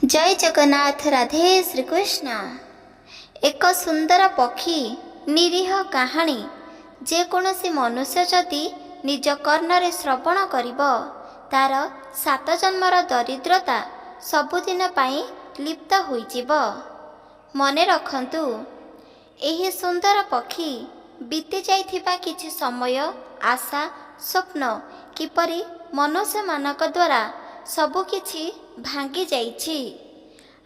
जय जगन्नाथ राधे श्रीकृष्ण। एक सुंदर पक्षी निरीह कहानी जेकोसी मनुष्य जदि निज कर्णरे श्रवण करिब तार 7 जन्मर दरिद्रता सबुदिन पाई लिप्त होइजिब। मने रखंतु एही सुंदर पक्षी बीती जाइथिबा किछि समय आशा स्वप्न किपरि मनुष्य मानक द्वारा सबु किछि भांगी जाइछि।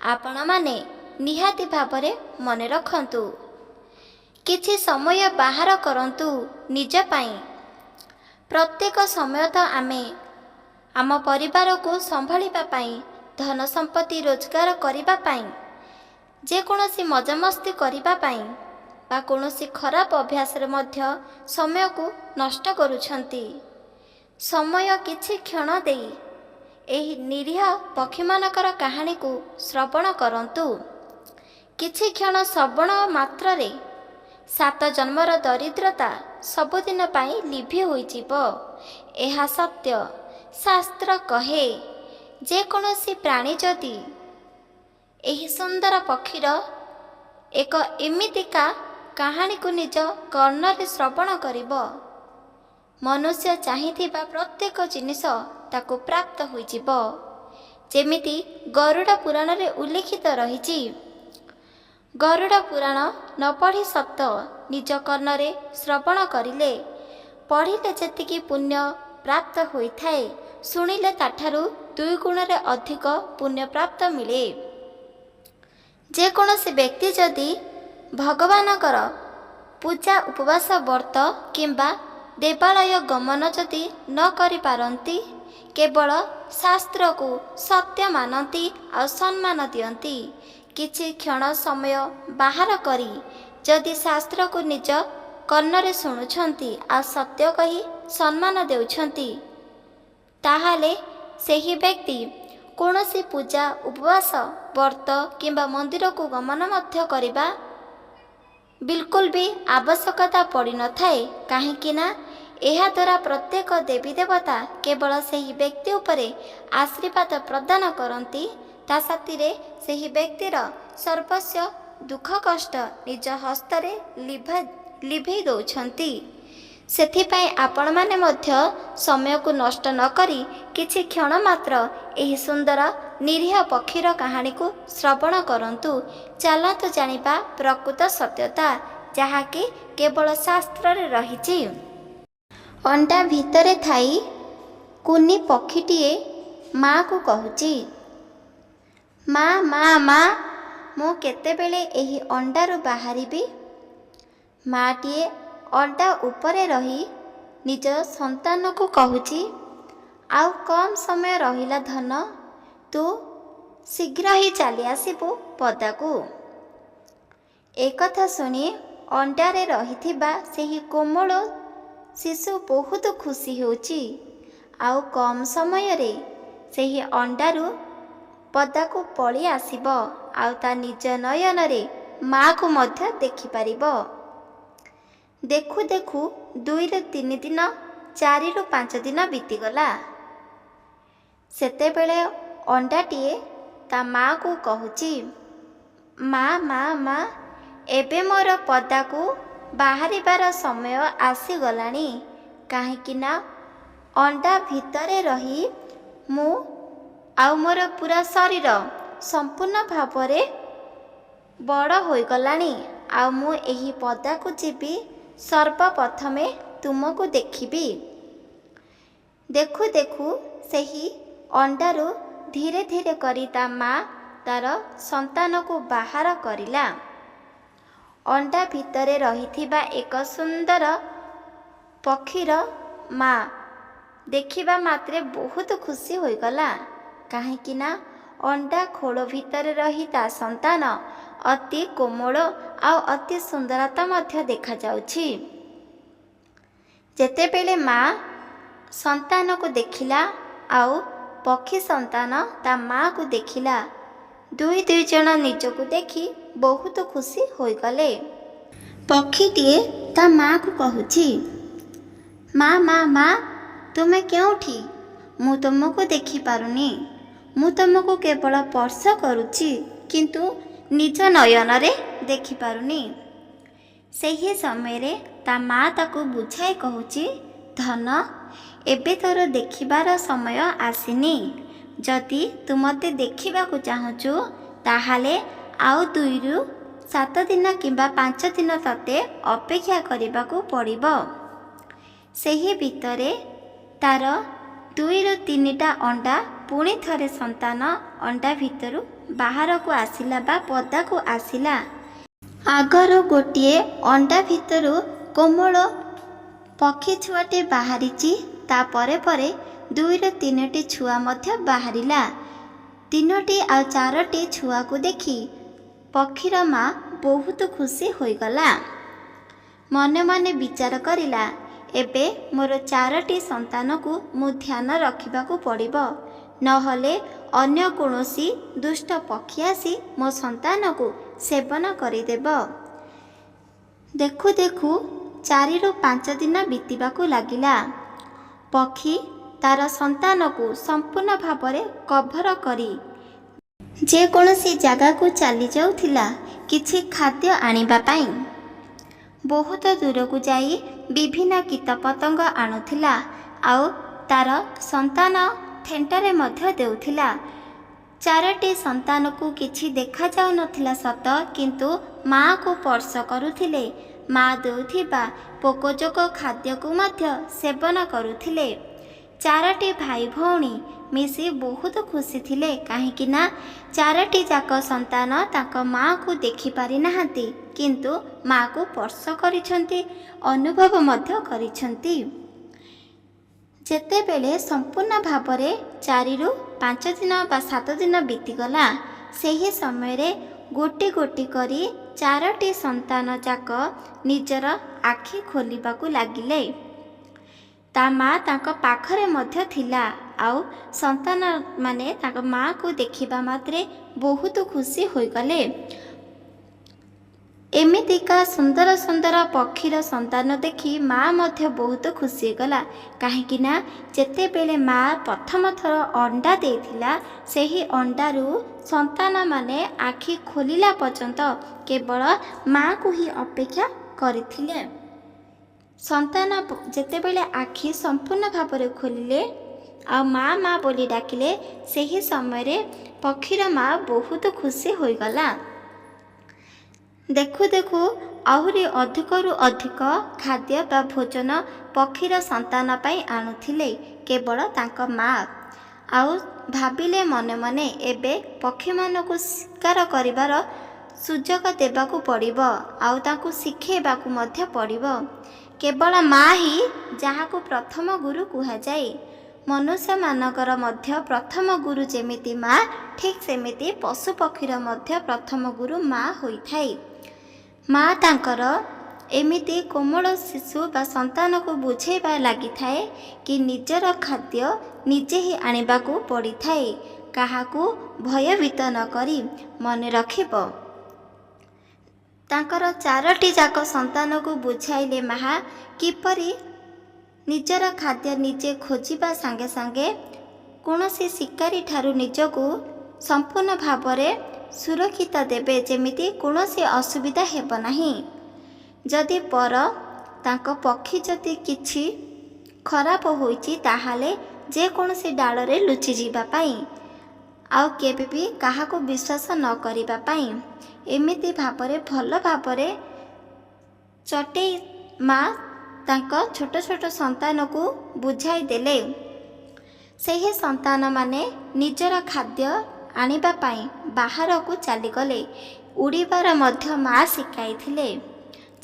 आपण माने निहाती भावरे मने रखंतु। किछि समय बाहर करंतु निज पाई। प्रत्येक समय तो आमे आम परिवार को संभालिबा पाई, धन संपत्ति रोजगार करिबा पाई, जे कोनोसी मजामस्ती करिबा पाई बा कोनोसी खराब अभ्यास रे मध्य समय को नष्ट करूछंती। समय किछि क्षण देई एही निरीह पक्षी मानकर कहानी को श्रवण करंतु। किछि क्षण श्रवण मात्र रे 7 जन्मर दरिद्रता सबुदिन पाई लिभि होइजिब। एहा सत्य। शास्त्र कहे जे कोनोसी प्राणी जदि एही सुंदर पक्षीर एक एमितिका कहानी को निज कर्णरे श्रवण करिब, मनुष्य चाहिथिबा प्रत्येक जिनिस ताको प्राप्त होइजिब। जेमिति गरुड़ पुराण रे उल्लेखित रहिछि। गरुड़ पुराण न पढ़ी सत निज कर्णरे श्रवण करिले पढ़िले जेतिकी पुण्य प्राप्त होइथाए, सुनिले ताठारु 2 गुण रे अधिक पुण्य प्राप्त मिले। जे कोनोसी व्यक्ति जदि भगवानकर पूजा उपवास व्रत किंबा देवालय गमन जदि न करि पारंती, केवल शास्त्र को सत्य मानती और सम्मान दियंती, किछि क्षण समय बाहर करी जदि शास्त्र को निज कर्णरे शुणुछंती आ सत्य कही सम्मान देउछंती, ताहाले सेही व्यक्ति कोनोसी पूजा उपवास व्रत किंबा मंदिर को गमन मध्य करिबा बिल्कुल भी आवश्यकता पड़ी न थाए। काहेकि ना एहा द्वारा प्रत्येक देवी देवता केवल सेही व्यक्ति उपरे आशीर्वाद प्रदान करती, ता साथिरे सेही व्यक्तिर सर्वस्व दुख कष्ट निज हस्तरे लिभेई दौछंती। सेथिपाई आपण माने मध्य समय को नष्ट न करी किछि क्षण मात्र एही सुंदर निरीह पक्षीर कहानी को श्रवण करंतु। चलतु जानिबा प्रकृत सत्यता जहाँकि केवल शास्त्र रे रहिछि। अंडा भितरे थाई कुनी पक्षीटीए माँ को कहूची, माँ माँ माँ मु केतेबेले एही अंडारू बाहरिबी। माँटीए अंडा उपरे रही निज संतान को कहूची, आउ कम समय रहिला धन, तू शीघ्र ही चली आसिबु पदाकू। एक कथा सुनी अंडारे रहिथिबा सेही कोमल शिशु बहुत खुशी होची, आउ कम समय रे सेही अंडारू पदाकू पड़ी आसिब, आउ ता निज नयन रे माँ को मध्य देखि पारिब। देखु देखु 2 ରୁ 3 दिन 4 ରୁ 5 दिन बीतीगला। सेतेबेले अंडाटीए ता माँ को कहूची, माँ माँ माँ एबे मोर पदाकू बाहरिबार समय आसीगलानी। काहेकि ना अंडा भितरे रही मु आउ मोर पूरा शरीर संपूर्ण भावरे बड़ होइगलानी, आउ मु एही पदाकू जीबी सर्वप्रथमे तुमको देखिबी। देखु देखु सेही अंडारू धीरे धीरे करी ता माँ तार संतान को बाहर करिला। अंडा भितरे रहिथिबा एक सुंदर पक्षीर माँ देखिबा मात्रे बहुत खुशी होइगला। काहेकि ना अंडा खोल भितरे रही ता संतान अति कोमल आ अति सुंदरता मध्य देखा जाउछि। जेतेबेले माँ संतान को देखिला आउ पक्षी संतान ता माँ को देखिला, दुई जन निजको देखि बहुत खुशी होइगले। पक्षीटीए ता माँ को कहूची, माँ माँ माँ तुमे केउठी, मु तुमको देखि पारुनी। ମୁଁ ତୁମକୁ କେବଳ ସ୍ପର୍ଶ କରୁଛି କିନ୍ତୁ ନିଜ ନୟନରେ ଦେଖିପାରୁନି। ସେହି ସମୟରେ ତା ମା ତାକୁ ବୁଝାଇ କହୁଛି, ଧନ, ଏବେ ତୋର ଦେଖିବାର ସମୟ ଆସିନି। ଯଦି ତୁ ମୋତେ ଦେଖିବାକୁ ଚାହୁଁଛୁ ତାହେଲେ ଆଉ 2ରୁ 7 ଦିନ କିମ୍ବା 5 ଦିନ ତତେ ଅପେକ୍ଷା କରିବାକୁ ପଡ଼ିବ। ସେହି ଭିତରେ ତାର 2ରୁ 3ଟା ଅଣ୍ଡା ପୁଣି ଥରେ ସନ୍ତାନ ଅଣ୍ଡା ଭିତରୁ ବାହାରକୁ ଆସିଲା ବା ପଦାକୁ ଆସିଲା। ଆଗରୁ ଗୋଟିଏ ଅଣ୍ଡା ଭିତରୁ କୋମଳ ପକ୍ଷୀ ଛୁଆଟି ବାହାରିଛି। ତାପରେ ପରେ 2ରୁ 3ଟି ଛୁଆ ମଧ୍ୟ ବାହାରିଲା। 3ଟି ଆଉ 4ଟି ଛୁଆକୁ ଦେଖି ପକ୍ଷୀର ମା ବହୁତ ଖୁସି ହୋଇଗଲା। ମନେ ମନେ ବିଚାର କରିଲା, ଏବେ ମୋର 4ଟି ସନ୍ତାନକୁ ମୁଁ ଧ୍ୟାନ ରଖିବାକୁ ପଡ଼ିବ, ନହେଲେ ଅନ୍ୟ କୌଣସି ଦୁଷ୍ଟ ପକ୍ଷୀ ଆସି ମୋ ସନ୍ତାନକୁ ସେବନ କରିଦେବ। ଦେଖୁ ଦେଖୁ 4ରୁ 5 ଦିନ ବିତିବାକୁ ଲାଗିଲା। ପକ୍ଷୀ ତାର ସନ୍ତାନକୁ ସମ୍ପୂର୍ଣ୍ଣ ଭାବରେ କଭର କରି ଯେକୌଣସି ଜାଗାକୁ ଚାଲି ଯାଉଥିଲା କିଛି ଖାଦ୍ୟ ଆଣିବା ପାଇଁ। ବହୁତ ଦୂରକୁ ଯାଇ ବିଭିନ୍ନ କୀଟପତଙ୍ଗ ଆଣୁଥିଲା ଆଉ ତାର ସନ୍ତାନ ଥେଣ୍ଟରେ ମଧ୍ୟ ଦେଉଥିଲା। 4ଟି ସନ୍ତାନକୁ କିଛି ଦେଖାଯାଉନଥିଲା ସତ, କିନ୍ତୁ ମାଆକୁ ସ୍ପର୍ଶ କରୁଥିଲେ। ମା ଦେଉଥିବା ପୋକଜୋକ ଖାଦ୍ୟକୁ ମଧ୍ୟ ସେବନ କରୁଥିଲେ। 4ଟି ଭାଇ ଭଉଣୀ ମିଶି ବହୁତ ଖୁସି ଥିଲେ, କାହିଁକି ନା 4ଟି ଯାକ ସନ୍ତାନ ତାଙ୍କ ମାଆକୁ ଦେଖିପାରିନାହାନ୍ତି, କିନ୍ତୁ ମାଆକୁ ସ୍ପର୍ଶ କରିଛନ୍ତି, ଅନୁଭବ ମଧ୍ୟ କରିଛନ୍ତି। ଯେତେବେଳେ ସମ୍ପୂର୍ଣ୍ଣ ଭାବରେ 4ରୁ 5 ଦିନ ବା 7 ଦିନ ବିତିଗଲା, ସେହି ସମୟରେ ଗୋଟି ଗୋଟି କରି 4ଟି ସନ୍ତାନ ଯାକ ନିଜର ଆଖି ଖୋଲିବାକୁ ଲାଗିଲେ। ତା ମା ତାଙ୍କ ପାଖରେ ମଧ୍ୟ ଥିଲା ଆଉ ସନ୍ତାନମାନେ ତାଙ୍କ ମାଆକୁ ଦେଖିବା ମାତ୍ରେ ବହୁତ ଖୁସି ହୋଇଗଲେ। ଏମିତିକା ସୁନ୍ଦର ସୁନ୍ଦର ପକ୍ଷୀର ସନ୍ତାନ ଦେଖି ମା ମଧ୍ୟ ବହୁତ ଖୁସି ହୋଇଗଲା, କାହିଁକି ନା ଯେତେବେଳେ ମା ପ୍ରଥମ ଥର ଅଣ୍ଡା ଦେଇଥିଲା, ସେହି ଅଣ୍ଡାରୁ ସନ୍ତାନମାନେ ଆଖି ଖୋଲିଲା ପର୍ଯ୍ୟନ୍ତ କେବଳ ମାଆକୁ ହିଁ ଅପେକ୍ଷା କରିଥିଲେ। ସନ୍ତାନ ଯେତେବେଳେ ଆଖି ସମ୍ପୂର୍ଣ୍ଣ ଭାବରେ ଖୋଲିଲେ ଆଉ ମା ମା ବୋଲି ଡାକିଲେ, ସେହି ସମୟରେ ପକ୍ଷୀର ମା ବହୁତ ଖୁସି ହୋଇଗଲା। ଦେଖୁ ଦେଖୁ ଆହୁରି ଅଧିକରୁ ଅଧିକ ଖାଦ୍ୟ ବା ଭୋଜନ ପକ୍ଷୀର ସନ୍ତାନ ପାଇଁ ଆଣୁଥିଲେ କେବଳ ତାଙ୍କ ମା। ଆଉ ଭାବିଲେ ମନେ ମନେ, ଏବେ ପକ୍ଷୀମାନଙ୍କୁ ଶିକାର କରିବାର ସୁଯୋଗ ଦେବାକୁ ପଡ଼ିବ ଆଉ ତାଙ୍କୁ ଶିଖେଇବାକୁ ମଧ୍ୟ ପଡ଼ିବ। କେବଳ ମା ହିଁ ଯାହାକୁ ପ୍ରଥମ ଗୁରୁ କୁହାଯାଏ। ମନୁଷ୍ୟମାନଙ୍କର ମଧ୍ୟ ପ୍ରଥମ ଗୁରୁ ଯେମିତି ମା, ଠିକ୍ ସେମିତି ପଶୁପକ୍ଷୀର ମଧ୍ୟ ପ୍ରଥମ ଗୁରୁ ମା ହୋଇଥାଏ। ମା ତାଙ୍କର ଏମିତି କୋମଳ ଶିଶୁ ବା ସନ୍ତାନକୁ ବୁଝେଇବା ଲାଗିଥାଏ କି ନିଜର ଖାଦ୍ୟ ନିଜେ ହିଁ ଆଣିବାକୁ ପଡ଼ିଥାଏ, କାହାକୁ ଭୟଭୀତ ନ କରି। ମନେ ରଖିବ, ତାଙ୍କର 4ଟି ଯାକ ସନ୍ତାନକୁ ବୁଝାଇଲେ ମା କିପରି ନିଜର ଖାଦ୍ୟ ନିଜେ ଖୋଜିବା ସାଙ୍ଗେ ସାଙ୍ଗେ କୌଣସି ଶିକାରୀ ଠାରୁ ନିଜକୁ ସମ୍ପୂର୍ଣ୍ଣ ଭାବରେ ସୁରକ୍ଷିତ ଦେବେ, ଯେମିତି କୌଣସି ଅସୁବିଧା ହେବ ନାହିଁ। ଯଦି ତାଙ୍କ ପକ୍ଷୀ ଯଦି କିଛି ଖରାପ ହୋଇଛି, ତାହେଲେ ଯେକୌଣସି ଡାଳରେ ଲୁଚିଯିବା ପାଇଁ ଆଉ କେବେ ବି କାହାକୁ ବିଶ୍ୱାସ ନ କରିବା ପାଇଁ, ଏମିତି ଭାବରେ ଭଲ ଭାବରେ ଚଟେଇ ମା ତାଙ୍କ ଛୋଟ ଛୋଟ ସନ୍ତାନକୁ ବୁଝାଇ ଦେଲେ। ସେହି ସନ୍ତାନମାନେ ନିଜର ଖାଦ୍ୟ ଆଣିବା ପାଇଁ ବାହାରକୁ ଚାଲିଗଲେ। ଉଡ଼ିବାର ମଧ୍ୟ ମା ଶିଖାଇଥିଲେ।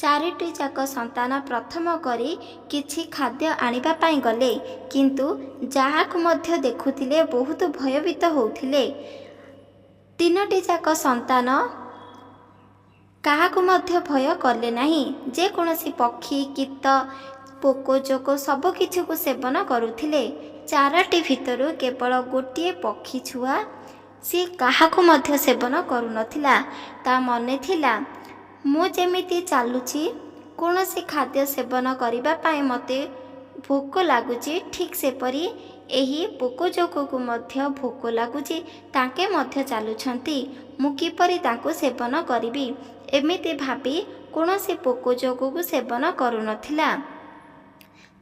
4ଟି ଯାକ ସନ୍ତାନ ପ୍ରଥମ କରି କିଛି ଖାଦ୍ୟ ଆଣିବା ପାଇଁ ଗଲେ, କିନ୍ତୁ ଯାହାକୁ ମଧ୍ୟ ଦେଖୁଥିଲେ ବହୁତ ଭୟଭୀତ ହେଉଥିଲେ। 3ଟି ଯାକ ସନ୍ତାନ କାହାକୁ ମଧ୍ୟ ଭୟ କଲେ ନାହିଁ। ଯେକୌଣସି ପକ୍ଷୀ, କୀଟ, ପୋକଜୋକ ସବୁକିଛିକୁ ସେବନ କରୁଥିଲେ। 4ଟି ଭିତରୁ କେବଳ ଗୋଟିଏ ପକ୍ଷୀ ଛୁଆ, ସିଏ କାହାକୁ ମଧ୍ୟ ସେବନ କରୁନଥିଲା। ତା ମନେ ଥିଲା, ମୁଁ ଯେମିତି ଚାଲୁଛି କୌଣସି ଖାଦ୍ୟ ସେବନ କରିବା ପାଇଁ ମୋତେ ଭୋକ ଲାଗୁଛି, ଠିକ୍ ସେପରି ଏହି ପୋକ ଯୋଗକୁ ମଧ୍ୟ ଭୋକ ଲାଗୁଛି, ତାଙ୍କେ ମଧ୍ୟ ଚାଲୁଛନ୍ତି, ମୁଁ କିପରି ତାଙ୍କୁ ସେବନ କରିବି? ଏମିତି ଭାବି କୌଣସି ପୋକ ଯୋଗକୁ ସେବନ କରୁନଥିଲା।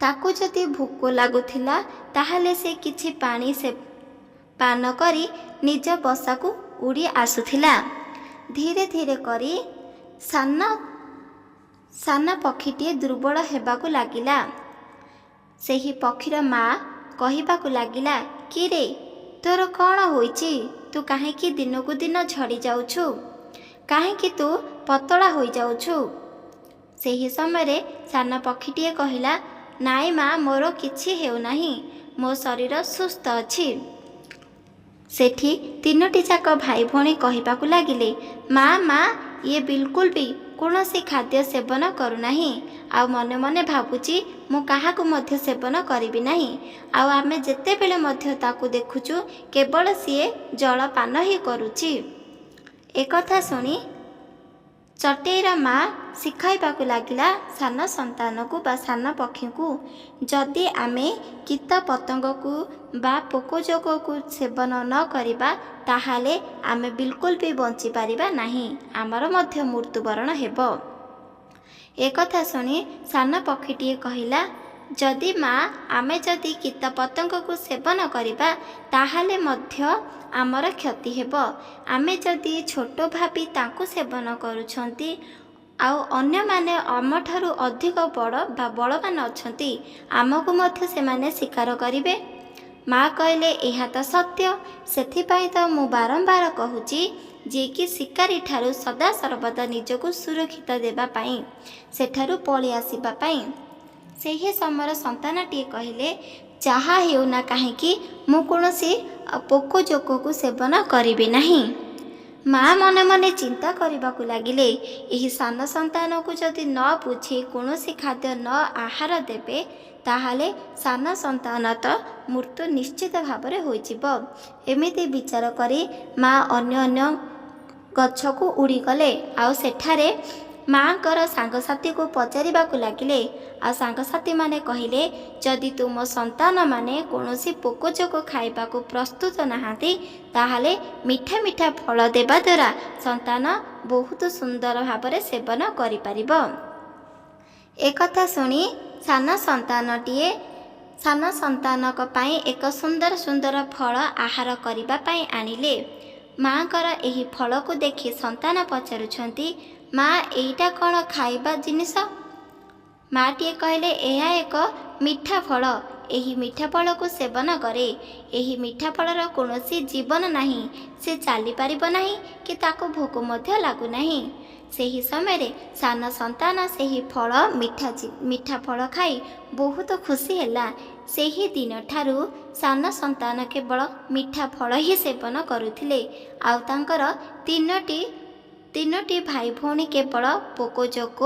ତାକୁ ଯଦି ଭୋକ ଲାଗୁଥିଲା ତାହେଲେ ସେ କିଛି ପାଣି ପାନ କରି ନିଜ ବସାକୁ ଉଡ଼ି ଆସୁଥିଲା। ଧୀରେ ଧୀରେ କରି ସାନ ପକ୍ଷୀଟିଏ ଦୁର୍ବଳ ହେବାକୁ ଲାଗିଲା। ସେହି ପକ୍ଷୀର ମା କହିବାକୁ ଲାଗିଲା, କିରେ ତୋର କ'ଣ ହୋଇଛି? ତୁ କାହିଁକି ଦିନକୁ ଦିନ ଝଡ଼ି ଯାଉଛୁ? କାହିଁକି ତୁ ପତଳା ହୋଇଯାଉଛୁ? ସେହି ସମୟରେ ସାନ ପକ୍ଷୀଟିଏ କହିଲା, ନାଇଁ ମା, ମୋର କିଛି ହେଉନାହିଁ, ମୋ ଶରୀର ସୁସ୍ଥ ଅଛି। ସେଠି ତିନୋଟି ଯାକ ଭାଇ ଭଉଣୀ କହିବାକୁ ଲାଗିଲେ, ମା, ଇଏ ବିଲକୁଲ ବି କୌଣସି ଖାଦ୍ୟ ସେବନ କରୁନାହିଁ, ଆଉ ମନେ ମନେ ଭାବୁଛି ମୁଁ କାହାକୁ ମଧ୍ୟ ସେବନ କରିବି ନାହିଁ। ଆଉ ଆମେ ଯେତେବେଳେ ମଧ୍ୟ ତାକୁ ଦେଖୁଛୁ କେବଳ ସିଏ ଜଳପାନ ହିଁ କରୁଛି। ଏକଥା ଶୁଣି ଚଟେଇର ମା ଶିଖାଇବାକୁ ଲାଗିଲା ସାନ ସନ୍ତାନକୁ ବା ସାନ ପକ୍ଷୀଙ୍କୁ, ଯଦି ଆମେ କୀଟ ପତଙ୍ଗକୁ ବା ପୋକ ଯୋଗକୁ ସେବନ ନ କରିବା ତାହେଲେ ଆମେ ବିଲକୁଲ ବି ବଞ୍ଚିପାରିବା ନାହିଁ, ଆମର ମଧ୍ୟ ମୃତ୍ୟୁବରଣ ହେବ। ଏକଥା ଶୁଣି ସାନ ପକ୍ଷୀଟିଏ କହିଲା, ଯଦି ମା, ଆମେ ଯଦି କୀଟ ପତଙ୍ଗକୁ ସେବନ କରିବା ତାହେଲେ ମଧ୍ୟ ଆମର କ୍ଷତି ହେବ। ଆମେ ଯଦି ଛୋଟ ଭାବି ତାଙ୍କୁ ସେବନ କରୁଛନ୍ତି ଆଉ ଅନ୍ୟମାନେ ଆମଠାରୁ ଅଧିକ ବଡ଼ ବା ବଳବାନ ଅଛନ୍ତି, ଆମକୁ ମଧ୍ୟ ସେମାନେ ଶିକାର କରିବେ। ମା କହିଲେ, ଏହା ତ ସତ୍ୟ, ସେଥିପାଇଁ ତ ମୁଁ ବାରମ୍ବାର କହୁଛି ଯିଏକି ଶିକାରୀ ଠାରୁ ସଦା ସର୍ବଦା ନିଜକୁ ସୁରକ୍ଷିତ ଦେବା ପାଇଁ, ସେଠାରୁ ପଳେଇ ଆସିବା ପାଇଁ। ସେହି ସମୟର ସନ୍ତାନଟିଏ କହିଲେ, ଯାହା ହେଉନା କାହିଁକି ମୁଁ କୌଣସି ପୋକ ଯୋଗକୁ ସେବନ କରିବି ନାହିଁ। ମା ମନେ ମନେ ଚିନ୍ତା କରିବାକୁ ଲାଗିଲେ, ଏହି ସାନ ସନ୍ତାନକୁ ଯଦି ନ ବୁଝି କୌଣସି ଖାଦ୍ୟ ନ ଆହାର ଦେବେ ତାହେଲେ ସାନ ସନ୍ତାନ ତ ମୃତ୍ୟୁ ନିଶ୍ଚିତ ଭାବରେ ହୋଇଯିବ। ଏମିତି ବିଚାର କରି ମା ଅନ୍ୟ ଗଛକୁ ଉଡ଼ିଗଲେ ଆଉ ସେଠାରେ ମାଙ୍କର ସାଙ୍ଗସାଥୀକୁ ପଚାରିବାକୁ ଲାଗିଲେ। ଆଉ ସାଙ୍ଗସାଥୀମାନେ କହିଲେ, ଯଦି ତୁମ ସନ୍ତାନମାନେ କୌଣସି ପୋକ ଯୋଗ ଖାଇବାକୁ ପ୍ରସ୍ତୁତ ନାହାନ୍ତି ତାହେଲେ ମିଠା ମିଠା ଫଳ ଦେବା ଦ୍ୱାରା ସନ୍ତାନ ବହୁତ ସୁନ୍ଦର ଭାବରେ ସେବନ କରିପାରିବ। ଏକଥା ଶୁଣି ସାନ ସନ୍ତାନଙ୍କ ପାଇଁ ଏକ ସୁନ୍ଦର ଫଳ ଆହାର କରିବା ପାଇଁ ଆଣିଲେ। ମାଙ୍କର ଏହି ଫଳକୁ ଦେଖି ସନ୍ତାନ ପଚାରୁଛନ୍ତି, ମା, ଏଇଟା କ'ଣ ଖାଇବା ଜିନିଷ? ମାଟିଏ କହିଲେ, ଏହା ଏକ ମିଠା ଫଳ, ଏହି ମିଠା ଫଳକୁ ସେବନ କରେ। ଏହି ମିଠା ଫଳର କୌଣସି ଜୀବନ ନାହିଁ, ସେ ଚାଲିପାରିବ ନାହିଁ କି ତାକୁ ଭୋକ ମଧ୍ୟ ଲାଗୁନାହିଁ। ସେହି ସମୟରେ ସାନ ସନ୍ତାନ ସେହି ମିଠା ଫଳ ଖାଇ ବହୁତ ଖୁସି ହେଲା। ସେହି ଦିନଠାରୁ ସାନ ସନ୍ତାନ କେବଳ ମିଠା ଫଳ ହିଁ ସେବନ କରୁଥିଲେ ଆଉ ତାଙ୍କର ତିନୋଟି ଭାଇ ଭଉଣୀ କେବଳ ପୋକ ଯୋଗ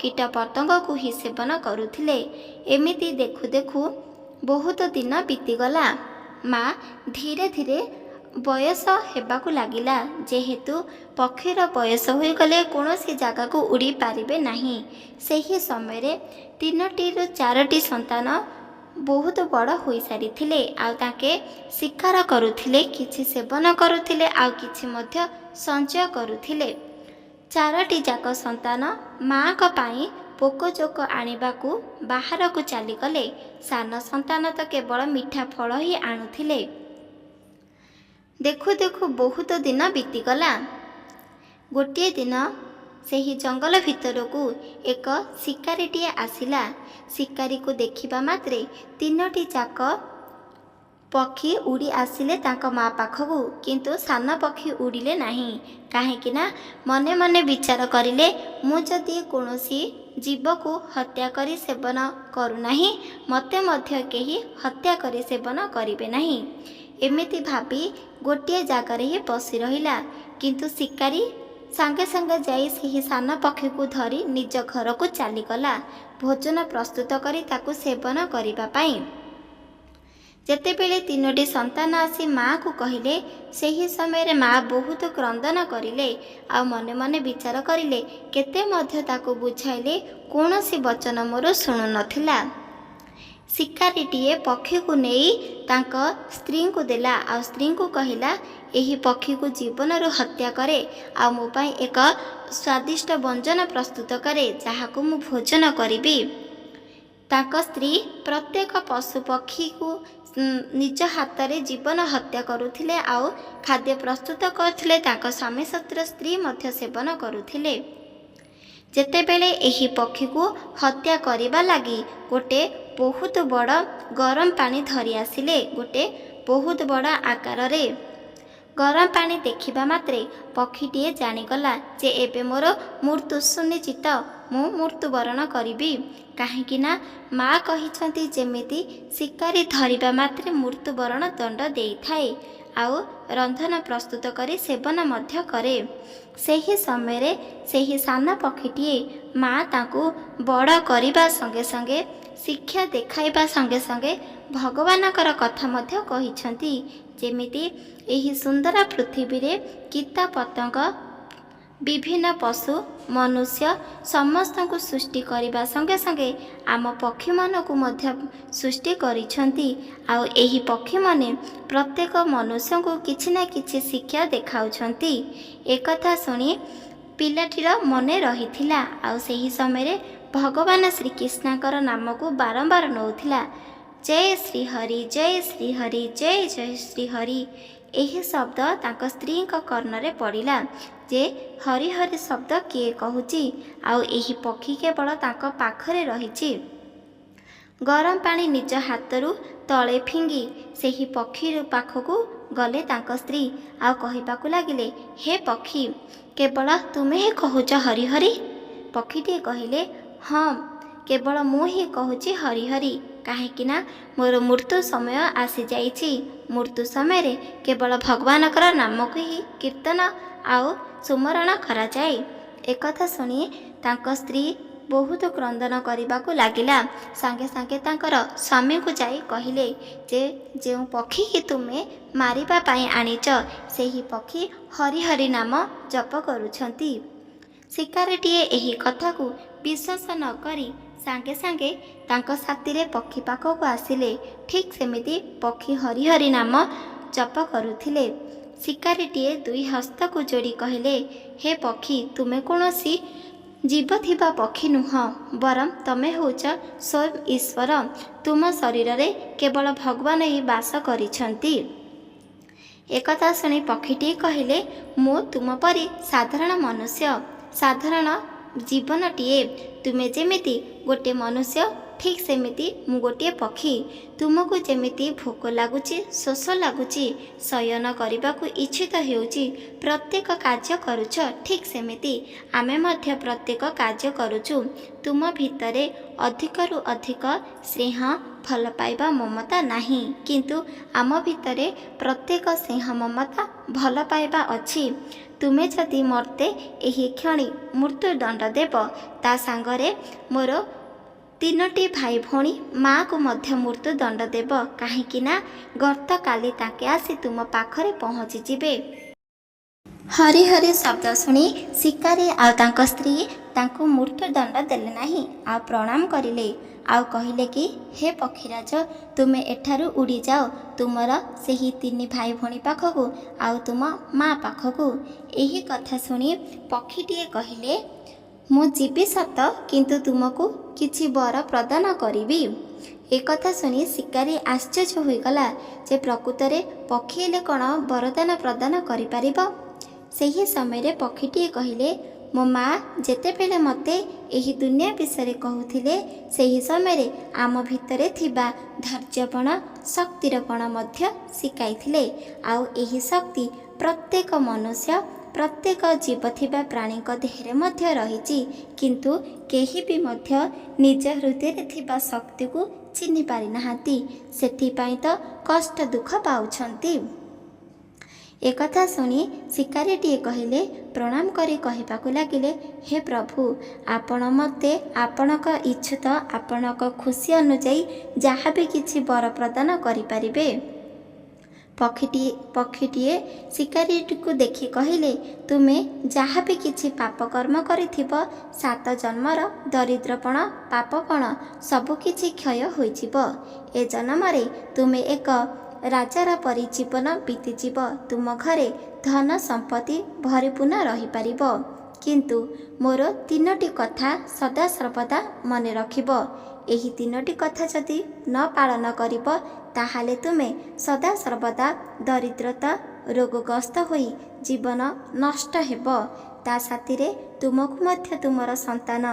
କୀଟ ପତଙ୍ଗକୁ ହିଁ ସେବନ କରୁଥିଲେ। ଏମିତି ଦେଖୁ ଦେଖୁ ବହୁତ ଦିନ ବିତିଗଲା। ମା ଧୀରେ ଧୀରେ ବୟସ ହେବାକୁ ଲାଗିଲା। ଯେହେତୁ ପକ୍ଷୀର ବୟସ ହୋଇଗଲେ କୌଣସି ଜାଗାକୁ ଉଡ଼ି ପାରିବେ ନାହିଁ, ସେହି ସମୟରେ 3ରୁ 4ଟି ସନ୍ତାନ ବହୁତ ବଡ଼ ହୋଇସାରିଥିଲେ ଆଉ ତାଙ୍କେ ଶିକାର କରୁଥିଲେ, କିଛି ସେବନ କରୁଥିଲେ ଆଉ କିଛି ମଧ୍ୟ ସଞ୍ଚୟ କରୁଥିଲେ। 4ଟି ଯାକ ସନ୍ତାନ ମାଙ୍କ ପାଇଁ ପୋକ ଯୋଗ ଆଣିବାକୁ ବାହାରକୁ ଚାଲିଗଲେ। ସାନ ସନ୍ତାନ ତ କେବଳ ମିଠା ଫଳ ହିଁ ଆଣୁଥିଲେ। ଦେଖୁ ଦେଖୁ ବହୁତ ଦିନ ବିତିଗଲା। ଗୋଟିଏ ଦିନ ସେହି ଜଙ୍ଗଲ ଭିତରକୁ ଏକ ଶିକାରୀଟିଏ ଆସିଲା। ଶିକାରୀକୁ ଦେଖିବା ମାତ୍ରେ 3ଟି ଯାକ ପକ୍ଷୀ ଉଡ଼ି ଆସିଲେ ତାଙ୍କ ମା ପାଖକୁ, କିନ୍ତୁ ସାନ ପକ୍ଷୀ ଉଡ଼ିଲେ ନାହିଁ। କାହିଁକି ନା ମନେ ମନେ ବିଚାର କରିଲେ, ମୁଁ ଯଦି କୌଣସି ଜୀବକୁ ହତ୍ୟା କରି ସେବନ କରୁନାହିଁ, ମୋତେ ମଧ୍ୟ କେହି ହତ୍ୟା କରି ସେବନ କରିବେ ନାହିଁ। ଏମିତି ଭାବି ଗୋଟିଏ ଜାଗାରେ ହିଁ ବସି ରହିଲା। କିନ୍ତୁ ଶିକାରୀ ସାଙ୍ଗେ ସାଙ୍ଗେ ଯାଇ ସେହି ସାନ ପକ୍ଷୀକୁ ଧରି ନିଜ ଘରକୁ ଚାଲିଗଲା ଭୋଜନ ପ୍ରସ୍ତୁତ କରି ତାକୁ ସେବନ କରିବା ପାଇଁ। ଯେତେବେଳେ 3ଟି ସନ୍ତାନ ଆସି ମାଆକୁ କହିଲେ, ସେହି ସମୟରେ ମା ବହୁତ କ୍ରନ୍ଦନ କରିଲେ ଆଉ ମନେ ମନେ ବିଚାର କରିଲେ। କେତେ ମଧ୍ୟ ତାକୁ ବୁଝାଇଲେ, କୌଣସି ବଚନ ମୋର ଶୁଣୁନଥିଲା। शिकारीटीए पक्षी को नहीं तांको स्त्री को देला आ स्त्री को कहला यही पक्षी को जीवन हत्या करे आ मो पाई एक स्वादिष्ट व्यंजन प्रस्तुत करे जहाँ को मु भोजन करी। तांको स्त्री प्रत्येक पशु पक्षी को निज हाथ में जीवन हत्या करुथिले आउ खाद्य प्रस्तुत करथिले। तांको स्वामी सत्र स्त्री मध्य सेवन करुथिले। जेतेबेले एही पक्षी को हत्या करिबा लागी गोटे बहुत बड़ गरम पानी धरी आसिले। गोटे बहुत बड़ आकार रे गरम पानी देखिबा मात्रे पक्षीटीए जानिगला जे एबे मोर मृत्यु सुनिश्चित, मु मृत्युवरण करिबी। काहेकि ना माँ कहिछंती जेमिति शिकारी धरिबा मात्रे मृत्युवरण दंड देइथाए आउ रंधन प्रस्तुत करी सेवन मध्य करे। सेही समय रे सेही सान पक्षीटीए माँ ताकू बड़ करबा संगे संगे शिक्षा देखाइबा संगे संगे भगवानकर कथा मध्य कहिछंती। जेमिति एही सुंदर पृथ्वी रे कीट पतंग विभिन्न पशु मनुष्य समस्त को सृष्टि करने संगे संगे आम पक्षी मानक मध्य सृष्टि करिछंती। आउ एही पक्षी माने प्रत्येक मनुष्य को किछि ना किछि शिक्षा देखाउछंती। एक कथा सुनी पिलाटीर मने रहिथिला आउ सेही समय रे भगवान श्री कृष्णकर नाम को बारंबार नौथिला, जय श्री हरि जय श्री हरि जय जय श्री हरि। एही शब्द तांको स्त्री कर्ण रे पड़िला जे हरि हरि शब्द किए कहूची आउ एही पक्षी केवल तांको पाखरे रहिची। गरम पानी निज हाथरू तले फिंगी सेही पक्षी पाखकू गले तांको स्त्री आउ कहिबाकू लागिले, हे पक्षी केवल तुमे ही कहूच हरि हरि। पक्षीटी कहले, हाँ केवल मु ही कहूची हरि हरि, काहेकि ना मोर मृत्यु समय आसी जाइछि। मृत्यु समय रे केवल भगवानकर नाम को ही कीर्तन आउ सुमरण करा जाए। एक कथा सुनी तांको स्त्री बहुत क्रंदन करने को लगिला। सांगे सांगे तांकर स्वामी को जाई कहले जे जो पक्षी की तुमे मारिबा पाई आनिच सेही पक्षी हरि हरि नाम जप करुछंती। शिकारीटीए एही कथा को विश्वास न करी सांगे सांगे तांको साथी रे पक्षी पाखक आसिले। ठीक सेमिति पक्षी हरि हरि नाम जप करुथिले। शिकारीटीए दुई हस्त को जोड़ी कहले, हे पक्षी तुमे कौनसी जीव थिबा पक्षी नुह, बरम तमे होच स्वयं ईश्वर। तुम शरीर रे केवल भगवान ही वास करिछंती। एकथा सुनी पक्षीटी कहले, मो तुम परी साधारण मनुष्य, साधारण जीवनटीए। तुमे जेमिति गोटे मनुष्य ठीक सेमिति मु गोटे पक्षी। तुमको जेमिति भोक लगुची शोष लगुची शयन करने को इच्छित होउची प्रत्येक कार्य करुछ, ठीक सेमिति आमे मध्य प्रत्येक कार्य करुचु। तुम भितरे अधिकरु अधिक स्नेह भल पाइबा ममता नाही, किंतु आम भितरे प्रत्येक स्नेह ममता भल पाइबा अछि। तुमे जदि मर्ते एही क्षणी मृत्यु दंड देव ता सांगरे मोर तीनोटी भाई भौणी माँ को मध्य मृत्यु दंड देव, काहेकि ना गर्त काली ताके आसी तुम पाखरे पहुँची जिबे। हरि हरि शब्द शुणी शिकारी आ तांको स्त्री तांको मृत्यु दंड देले नाही आ प्रणाम करिले आ कहिले कि हे पक्षीराज तुमे एठारु उड़ी जाओ तुमर सेही तीन भाई भौणी पाखकू आ तुम माँ पाखकू। एही कथा शुणी पक्षीटीए कहिले, मु जीवी सत किंतु तुमको किछि वर प्रदान करिबी। एक कथा शुणी शिकारी आश्चर्य होइगला जे प्रकृतरे पक्षी हेले कौन वरदान प्रदान करि परिबो। सेही समय रे पक्षीटीए कहिले, मो माँ जेतेबेले मते एही दुनिया विषय कहूथिले सेही समय रे आम भितरे थिबा धैर्यपण शक्तिरपण मध्य शिखाइथिले। आउ एही शक्ति प्रत्येक मनुष्य प्रत्येक जीव थिबा प्राणी देहरे मध्य रहिछि, किंतु केही भी मध्य निज हृदय थिबा शक्ति को चिन्हि पारि नाहांती, सेथिपाई तो कष्ट दुख पाउछंती। एकथा शुणी शिकारीटीए कहले, प्रणाम करी कहिबाकू लागिले, हे प्रभु आपण मते आपणक इच्छुत आपणक खुशी अनुଯାयी जहाँ भी किछि वर प्रदान करि परिबे। ପକ୍ଷୀଟିଏ ଶିକାରୀଟିକୁ ଦେଖି କହିଲେ, ତୁମେ ଯାହା ବି କିଛି ପାପ କର୍ମ କରିଥିବ 7 ଜନ୍ମର ଦରିଦ୍ରପଣ ପାପପଣ ସବୁକିଛି କ୍ଷୟ ହୋଇଯିବ। ଏ ଜନ୍ମରେ ତୁମେ ଏକ ରାଜାର ପରି ଜୀବନ ବିତିଯିବ। ତୁମ ଘରେ ଧନ ସମ୍ପତ୍ତି ଭରିପୂର୍ଣ୍ଣ ରହିପାରିବ। କିନ୍ତୁ ମୋର 3ଟି କଥା ସଦାସର୍ବଦା ମନେ ରଖିବ। ଏହି 3ଟି କଥା ଯଦି ନ ପାଳନ କରିବ ତାହେଲେ ତୁମେ ସଦାସର୍ବଦା ଦରିଦ୍ରତା ରୋଗଗ୍ରସ୍ତ ହୋଇ ଜୀବନ ନଷ୍ଟ ହେବ। ତା ସାଥିରେ ତୁମକୁ ମଧ୍ୟ ତୁମର ସନ୍ତାନ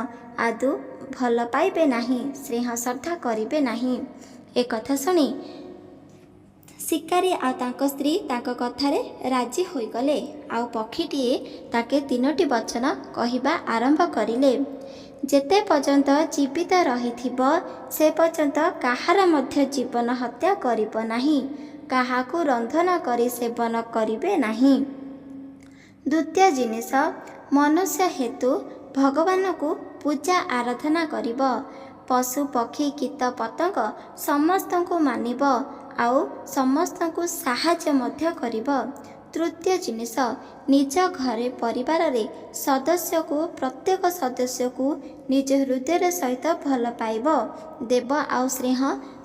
ଆଦୌ ଭଲ ପାଇବେ ନାହିଁ, ସ୍ନେହ ଶ୍ରଦ୍ଧା କରିବେ ନାହିଁ। ଏକଥା ଶୁଣି ଶିକାରୀ ଆଉ ତାଙ୍କ ସ୍ତ୍ରୀ ତାଙ୍କ କଥାରେ ରାଜି ହୋଇଗଲେ। ଆଉ ପକ୍ଷୀଟିଏ ତାକେ 3ଟି ବଚନ କହିବା ଆରମ୍ଭ କରିଲେ। ଯେତେ ପର୍ଯ୍ୟନ୍ତ ଜୀବିତ ରହିଥିବ ସେ ପର୍ଯ୍ୟନ୍ତ କାହାର ମଧ୍ୟ ଜୀବନ ହତ୍ୟା କରିବ ନାହିଁ, କାହାକୁ ରନ୍ଧନ କରି ସେବନ କରିବେ ନାହିଁ। ଦ୍ୱିତୀୟ ଜିନିଷ, ମନୁଷ୍ୟ ହେତୁ ଭଗବାନଙ୍କୁ ପୂଜା ଆରାଧନା କରିବ। ପଶୁ ପକ୍ଷୀ କୀଟ ପତଙ୍ଗ ସମସ୍ତଙ୍କୁ ମାନିବ ଆଉ ସମସ୍ତଙ୍କୁ ସାହାଯ୍ୟ ମଧ୍ୟ କରିବ। ତୃତୀୟ ଜିନିଷ, ନିଜ ଘରେ ପରିବାରରେ ସଦସ୍ୟକୁ ପ୍ରତ୍ୟେକ ସଦସ୍ୟକୁ ନିଜ ହୃଦୟର ସହିତ ଭଲ ପାଇବ ଦେବ ଆଉ ସ୍ନେହ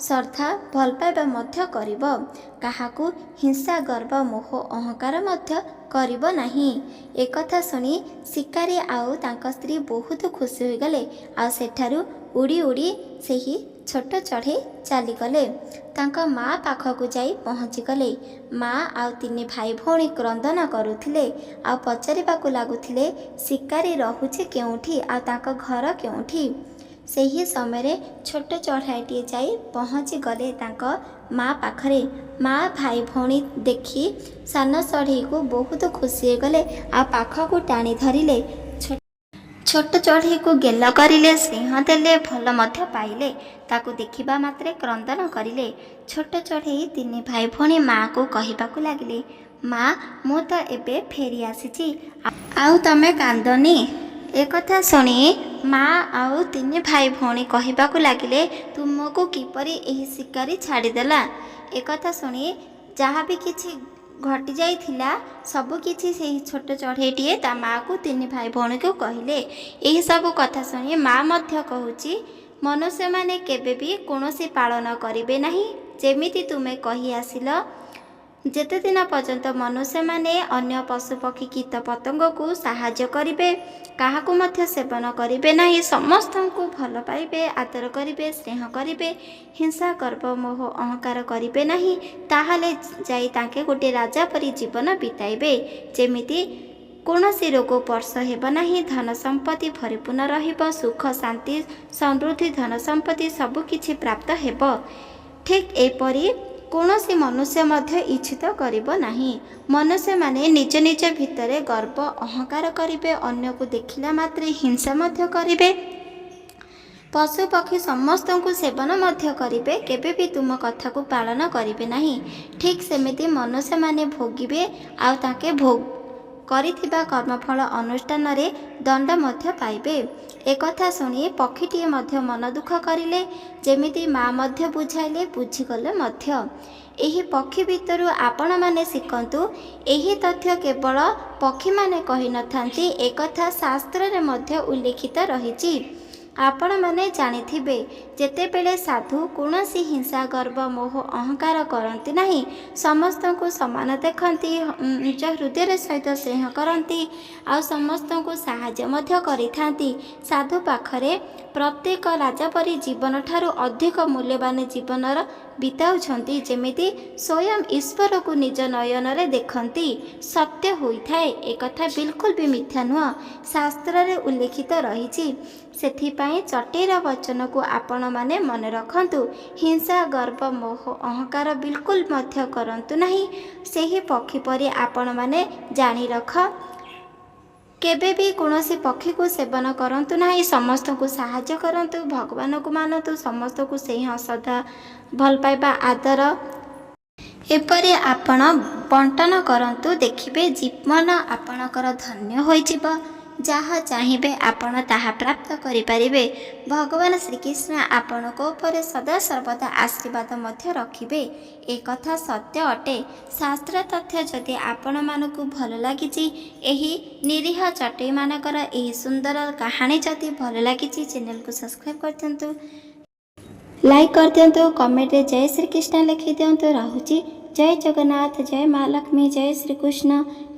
ଶ୍ରଦ୍ଧା ଭଲ ପାଇବା ମଧ୍ୟ କରିବ। କାହାକୁ ହିଂସା ଗର୍ବ ମୋହ ଅହଙ୍କାର ମଧ୍ୟ କରିବ ନାହିଁ। ଏକଥା ଶୁଣି ଶିକାରୀ ଆଉ ତାଙ୍କ ସ୍ତ୍ରୀ ବହୁତ ଖୁସି ହୋଇଗଲେ ଆଉ ସେଠାରୁ ଉଡ଼ି ଉଡ଼ି ସେହି ଛୋଟ ଚଢ଼େଇ ଚାଲିଗଲେ। ତାଙ୍କ ମା ପାଖକୁ ଯାଇ ପହଞ୍ଚିଗଲେ। ମା ଆଉ 3 ଭାଇ ଭଉଣୀ କ୍ରନ୍ଦନ କରୁଥିଲେ ଆଉ ପଚାରିବାକୁ ଲାଗୁଥିଲେ ଶିକାରୀ ରହୁଛି କେଉଁଠି ଆଉ ତାଙ୍କ ଘର କେଉଁଠି। ସେହି ସମୟରେ ଛୋଟ ଚଢ଼େଇଟିଏ ଯାଇ ପହଞ୍ଚିଗଲେ ତାଙ୍କ ମା ପାଖରେ। ମା ଭାଇ ଭଉଣୀ ଦେଖି ସାନ ଚଢ଼େଇକୁ ବହୁତ ଖୁସି ହୋଇଗଲେ ଆଉ ପାଖକୁ ଟାଣି ଧରିଲେ। ଛୋଟ ଚଢ଼େଇକୁ ଗେଲ କରିଲେ, ସ୍ନେହ ଦେଲେ, ଭଲ ମଧ୍ୟ ପାଇଲେ। ତାକୁ ଦେଖିବା ମାତ୍ରେ କ୍ରନ୍ଦନ କରିଲେ। ଛୋଟ ଚଢ଼େଇ 3 ଭାଇ ଭଉଣୀ ମାଆକୁ କହିବାକୁ ଲାଗିଲେ, ମା ମୁଁ ତ ଏବେ ଫେରି ଆସିଛି, ଆଉ ତମେ କାନ୍ଦନି। ଏକଥା ଶୁଣି ମା ଆଉ 3 ଭାଇ ଭଉଣୀ କହିବାକୁ ଲାଗିଲେ, ତୁମକୁ କିପରି ଏହି ଶିକାରୀ ଛାଡ଼ିଦେଲା। ଏକଥା ଶୁଣି ଯାହା ବି କିଛି ଘଟି ଯାଇଥିଲା ସବୁକିଛି ସେହି ଛୋଟ ଚଢ଼େଇଟିଏ ତା ମାଆକୁ 3 ଭାଇ ଭଉଣୀକୁ କହିଲେ। ଏହିସବୁ କଥା ଶୁଣି ମା ମଧ୍ୟ କହୁଛି, ମନୁଷ୍ୟମାନେ କେବେ ବି କୌଣସି ପାଳନ କରିବେ ନାହିଁ ଯେମିତି ତୁମେ କହି ଆସିଲ। ଯେତେଦିନ ପର୍ଯ୍ୟନ୍ତ ମନୁଷ୍ୟମାନେ ଅନ୍ୟ ପଶୁପକ୍ଷୀ କୀଟ ପତଙ୍ଗକୁ ସାହାଯ୍ୟ କରିବେ, କାହାକୁ ମଧ୍ୟ ସେବନ କରିବେ ନାହିଁ, ସମସ୍ତଙ୍କୁ ଭଲ ପାଇବେ, ଆଦର କରିବେ, ସ୍ନେହ କରିବେ, ହିଂସା ଗର୍ବ ମୋହ ଅହଙ୍କାର କରିବେ ନାହିଁ, ତାହେଲେ ଯାଇ ତାଙ୍କେ ଗୋଟିଏ ରାଜା ପରି ଜୀବନ ବିତାଇବେ। ଯେମିତି କୌଣସି ରୋଗ ସ୍ପର୍ଶ ହେବ ନାହିଁ, ଧନ ସମ୍ପତ୍ତି ପରିପୂର୍ଣ୍ଣ ରହିବ, ସୁଖ ଶାନ୍ତି ସମୃଦ୍ଧି ଧନ ସମ୍ପତ୍ତି ସବୁକିଛି ପ୍ରାପ୍ତ ହେବ। ଠିକ୍ ଏପରି କୌଣସି ମନୁଷ୍ୟ ମଧ୍ୟ ଇଚ୍ଛିତ କରିବ ନାହିଁ। ମନୁଷ୍ୟମାନେ ନିଜ ନିଜ ଭିତରେ ଗର୍ବ ଅହଙ୍କାର କରିବେ, ଅନ୍ୟକୁ ଦେଖିଲା ମାତ୍ରେ ହିଂସା ମଧ୍ୟ କରିବେ, ପଶୁପକ୍ଷୀ ସମସ୍ତଙ୍କୁ ସେବନ ମଧ୍ୟ କରିବେ, କେବେ ବି ତୁମ କଥାକୁ ପାଳନ କରିବେ ନାହିଁ। ଠିକ୍ ସେମିତି ମନୁଷ୍ୟମାନେ ଭୋଗିବେ ଆଉ ତାଙ୍କେ କରିଥିବା କର୍ମଫଳ ଅନୁଷ୍ଠାନରେ ଦଣ୍ଡ ମଧ୍ୟ ପାଇବେ। ଏକଥା ଶୁଣି ପକ୍ଷୀଟିଏ ମଧ୍ୟ ମନ ଦୁଃଖ କରିଲେ। ଯେମିତି ମା ମଧ୍ୟ ବୁଝାଇଲେ, ବୁଝିଗଲେ ମଧ୍ୟ। ଏହି ପକ୍ଷୀ ଭିତରୁ ଆପଣମାନେ ଶିଖନ୍ତୁ, ଏହି ତଥ୍ୟ କେବଳ ପକ୍ଷୀମାନେ କହିନଥାନ୍ତି, ଏକଥା ଶାସ୍ତ୍ରରେ ମଧ୍ୟ ଉଲ୍ଲେଖିତ ରହିଛି। ଆପଣମାନେ ଜାଣିଥିବେ, ଯେତେବେଳେ ସାଧୁ କୌଣସି ହିଂସା ଗର୍ବ ମୋହ ଅହଙ୍କାର କରନ୍ତି ନାହିଁ, ସମସ୍ତଙ୍କୁ ସମାନ ଦେଖନ୍ତି, ନିଜ ହୃଦୟର ସହିତ ସ୍ନେହ କରନ୍ତି ଆଉ ସମସ୍ତଙ୍କୁ ସାହାଯ୍ୟ ମଧ୍ୟ କରିଥାନ୍ତି, ସାଧୁ ପାଖରେ ପ୍ରତ୍ୟେକ ରାଜା ପରି ଜୀବନଠାରୁ ଅଧିକ ମୂଲ୍ୟବାନ ଜୀବନର ବିତାଉଛନ୍ତି। ଯେମିତି ସ୍ୱୟଂ ଈଶ୍ୱରକୁ ନିଜ ନୟନରେ ଦେଖନ୍ତି, ସତ୍ୟ ହୋଇଥାଏ। ଏକଥା ବିଲକୁଲ ବି ମିଥ୍ୟା ନୁହଁ, ଶାସ୍ତ୍ରରେ ଉଲ୍ଲେଖିତ ରହିଛି। ସେଥିପାଇଁ ଚଟେଇର ବଚନକୁ ଆପଣମାନେ ମନେ ରଖନ୍ତୁ। ହିଂସା ଗର୍ବ ମୋହ ଅହଙ୍କାର ବିଲକୁଲ ମଧ୍ୟ କରନ୍ତୁ ନାହିଁ। ସେହି ପକ୍ଷୀ ପରି ଆପଣମାନେ ଜାଣି ରଖ, କେବେ ବି କୌଣସି ପକ୍ଷୀକୁ ସେବନ କରନ୍ତୁ ନାହିଁ, ସମସ୍ତଙ୍କୁ ସାହାଯ୍ୟ କରନ୍ତୁ, ଭଗବାନଙ୍କୁ ମାନନ୍ତୁ, ସମସ୍ତଙ୍କୁ ସ୍ନେହ ଶ୍ରଦ୍ଧା ଭଲ ପାଇବା ଆଦର ଏପରି ଆପଣ ବଣ୍ଟନ କରନ୍ତୁ। ଦେଖିବେ ଜୀବନ ଆପଣଙ୍କର ଧନ୍ୟ ହୋଇଯିବ। ଯାହା ଚାହିଁବେ ଆପଣ ତାହା ପ୍ରାପ୍ତ କରିପାରିବେ। ଭଗବାନ ଶ୍ରୀକୃଷ୍ଣ ଆପଣଙ୍କ ଉପରେ ସଦାସର୍ବଦା ଆଶୀର୍ବାଦ ମଧ୍ୟ ରଖିବେ। ଏ କଥା ସତ୍ୟ ଅଟେ। ଶାସ୍ତ୍ର ତଥ୍ୟ ଯଦି ଆପଣମାନଙ୍କୁ ଭଲ ଲାଗିଛି, ଏହି ନିରୀହ ଚଟେଇମାନଙ୍କର ଏହି ସୁନ୍ଦର କାହାଣୀ ଯଦି ଭଲ ଲାଗିଛି, ଚ୍ୟାନେଲକୁ ସବସ୍କ୍ରାଇବ୍ କରିଦିଅନ୍ତୁ, ଲାଇକ୍ କରିଦିଅନ୍ତୁ, କମେଣ୍ଟରେ ଜୟ ଶ୍ରୀକୃଷ୍ଣ ଲେଖିଦିଅନ୍ତୁ। ରହୁଛି। ଜୟ ଜଗନ୍ନାଥ, ଜୟ ମା ଲକ୍ଷ୍ମୀ, ଜୟ ଶ୍ରୀକୃଷ୍ଣ।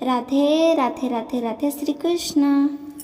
ରାଧେ ରାଧେ ରାଧେ ରାଧେ ଶ୍ରୀକୃଷ୍ଣ।